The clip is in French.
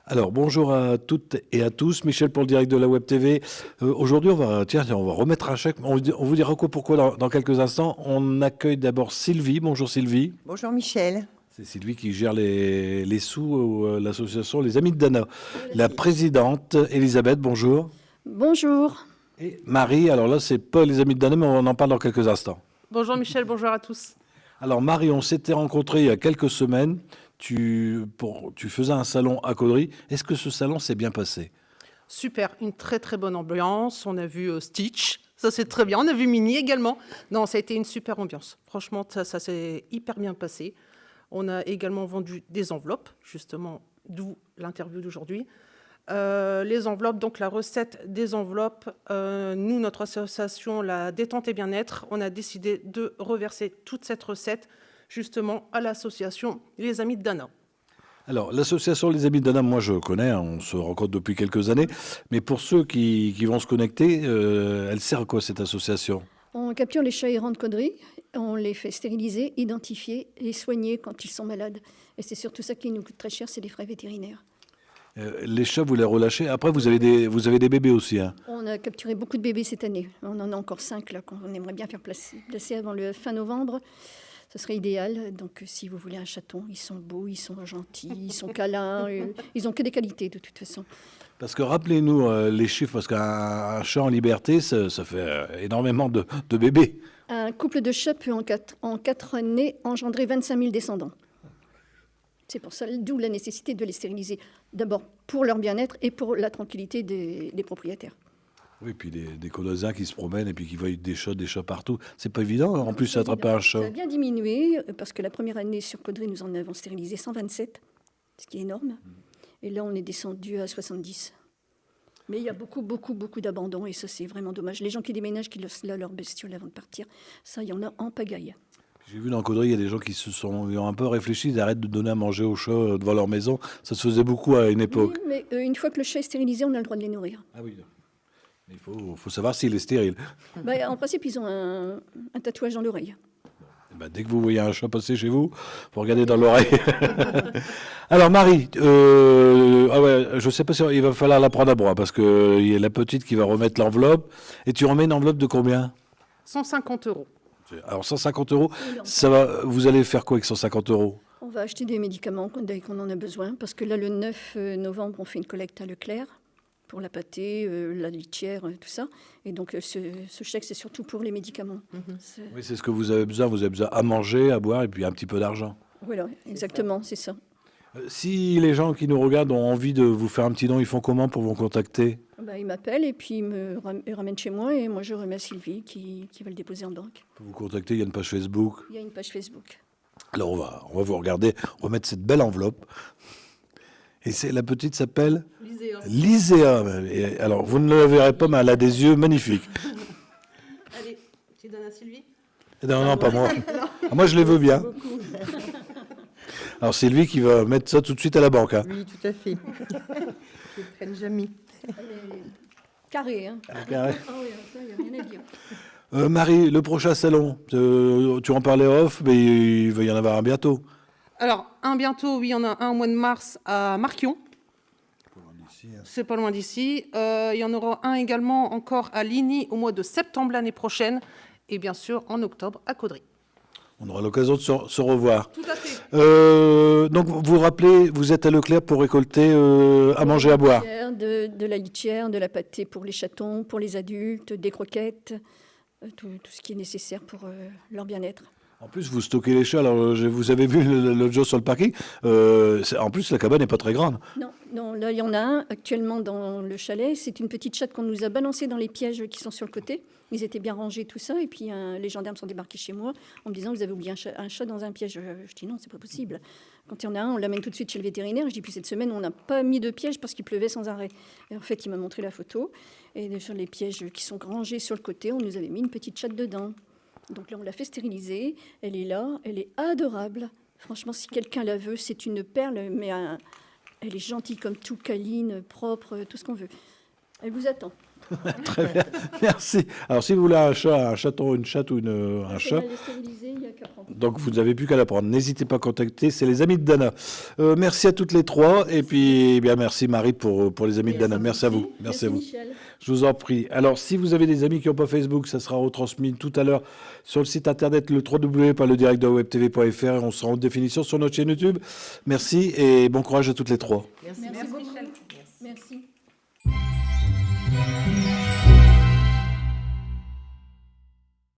Alors, bonjour à toutes et à tous. Michel pour le direct de la Web TV. Aujourd'hui, on va remettre un chèque. On vous dira quoi, pourquoi dans quelques instants. On accueille d'abord Sylvie. Bonjour Sylvie. Bonjour Michel. C'est Sylvie qui gère les sous à l'association Les Amis de Dana. La présidente Elisabeth, bonjour. Bonjour. Et Marie, alors là, c'est pas Les Amis de Dana, mais on en parle dans quelques instants. Bonjour Michel, bonjour à tous. Alors Marie, on s'était rencontrés il y a quelques semaines. Tu faisais un salon à Caudry. Est-ce que ce salon s'est bien passé? Super, une très très bonne ambiance. On a vu Stitch, ça c'est très bien. On a vu Minnie également. Non, ça a été une super ambiance. Franchement, ça s'est hyper bien passé. On a également vendu des enveloppes, justement, d'où l'interview d'aujourd'hui. Les enveloppes, donc la recette des enveloppes, nous, notre association, la Détente et Bien-être, on a décidé de reverser toute cette recette justement à l'association Les Amis de Dana. Alors, l'association Les Amis de Dana, moi je connais, on se rencontre depuis quelques années, mais pour ceux qui vont se connecter, elle sert à quoi cette association? On capture les chats errants de Caudry, on les fait stériliser, identifier et soigner quand ils sont malades. Et c'est surtout ça qui nous coûte très cher, c'est les frais vétérinaires. Les chats, vous les relâchez. Après, vous avez des bébés aussi. Hein. On a capturé beaucoup de bébés cette année. On en a encore 5 là, qu'on aimerait bien faire placer avant le fin novembre. Ce serait idéal. Donc, si vous voulez un chaton, ils sont beaux, ils sont gentils, ils sont câlins. Ils n'ont que des qualités, de toute façon. Parce que rappelez-nous les chiffres, parce qu'un chat en liberté, ça fait énormément de bébés. Un couple de chats peut en 4 années engendrer 25 000 descendants. C'est pour ça, d'où la nécessité de les stériliser. D'abord pour leur bien-être et pour la tranquillité des propriétaires. Oui, puis des Caudoisiens qui se promènent et puis qui voient des chats partout. C'est pas évident, en plus, d'attraper un chat. Ça a bien diminué, parce que la première année sur Caudry, nous en avons stérilisé 127, ce qui est énorme. Et là, on est descendu à 70. Mais il y a beaucoup d'abandon, et ça, c'est vraiment dommage. Les gens qui déménagent, qui laissent là leur bestiole avant de partir, ça, il y en a en pagaille. J'ai vu dans Caudry, il y a des gens qui ont un peu réfléchi, ils arrêtent de donner à manger aux chats devant leur maison. Ça se faisait beaucoup à une époque. Oui, mais une fois que le chat est stérilisé, on a le droit de les nourrir. Ah oui. Il faut savoir s'il est stérile. En principe, ils ont un tatouage dans l'oreille. Dès que vous voyez un chat passer chez vous, vous regardez dans l'oreille. Alors Marie, je ne sais pas si il va falloir la prendre à bras, parce qu'il y a la petite qui va remettre l'enveloppe. Et tu remets une enveloppe de combien? 150 €. Alors 150 €, vous allez faire quoi avec 150 €? On va acheter des médicaments dès qu'on en a besoin, parce que là, le 9 novembre, on fait une collecte à Leclerc pour la pâtée, la litière, tout ça. Et donc, ce chèque, c'est surtout pour les médicaments. Oui, c'est ce que vous avez besoin. Vous avez besoin à manger, à boire et puis un petit peu d'argent. Voilà, exactement, c'est ça. Si les gens qui nous regardent ont envie de vous faire un petit don, ils font comment pour vous contacter? Ils m'appellent et puis ils me ramènent chez moi et moi, je remets à Sylvie qui va le déposer en banque. Pour vous contacter, il y a une page Facebook. Il y a une page Facebook. Alors, on va vous regarder. On va mettre cette belle enveloppe. Et la petite s'appelle Lyséa. Alors, vous ne la verrez pas, mais elle a des yeux magnifiques. Allez, tu donnes à Sylvie? Non, pas moi. Moi, je les veux bien. Alors, Sylvie qui va mettre ça tout de suite à la banque. Hein. Oui, tout à fait. Je ne traîne jamais. Carré, hein? Carré. Ah oui, ça, il n'y a rien à dire. Marie, le prochain salon, tu en parlais off, mais il va y en avoir un bientôt. Alors, bientôt, oui, il y en a un au mois de mars à Marquion. C'est pas loin d'ici. Il y en aura un également encore à Ligny au mois de septembre l'année prochaine. Et bien sûr, en octobre, à Caudry. On aura l'occasion de se revoir. Tout à fait. Donc, vous rappelez, vous êtes à Leclerc pour récolter à manger, à boire. De la litière, de la pâtée pour les chatons, pour les adultes, des croquettes, tout ce qui est nécessaire pour leur bien-être. En plus, vous stockez les chats. Alors, vous avez vu l'autre jour sur le parking. En plus, la cabane n'est pas très grande. Non, là, il y en a un actuellement dans le chalet. C'est une petite chatte qu'on nous a balancée dans les pièges qui sont sur le côté. Ils étaient bien rangés, tout ça. Et puis, les gendarmes sont débarqués chez moi en me disant, vous avez oublié un chat dans un piège. Je dis, non, c'est pas possible. Quand il y en a un, on l'amène tout de suite chez le vétérinaire. Je dis, puis cette semaine, on n'a pas mis de piège parce qu'il pleuvait sans arrêt. Et en fait, il m'a montré la photo. Et sur les pièges qui sont rangés sur le côté, on nous avait mis une petite chatte dedans. Donc là, on l'a fait stériliser. Elle est là, elle est adorable. Franchement, si quelqu'un la veut, c'est une perle, mais elle est gentille comme tout, câline, propre, tout ce qu'on veut. Elle vous attend. Très bien, merci. Alors, si vous voulez un chat, un chaton, une chatte ou un chat, Elle est stérilisée, il n'y a qu'à prendre. donc vous n'avez plus qu'à la prendre. N'hésitez pas à contacter, c'est les amis de Dana. Merci à toutes les trois. Et puis, eh bien, merci Marie pour les amis de Dana. Merci à vous. Merci à vous. Michel. Je vous en prie. Alors, si vous avez des amis qui n'ont pas Facebook, ça sera retransmis tout à l'heure sur le site internet le www.ledirectdewebtv.fr et on sera en définition sur notre chaîne YouTube. Merci et bon courage à toutes les trois. Merci beaucoup. Merci.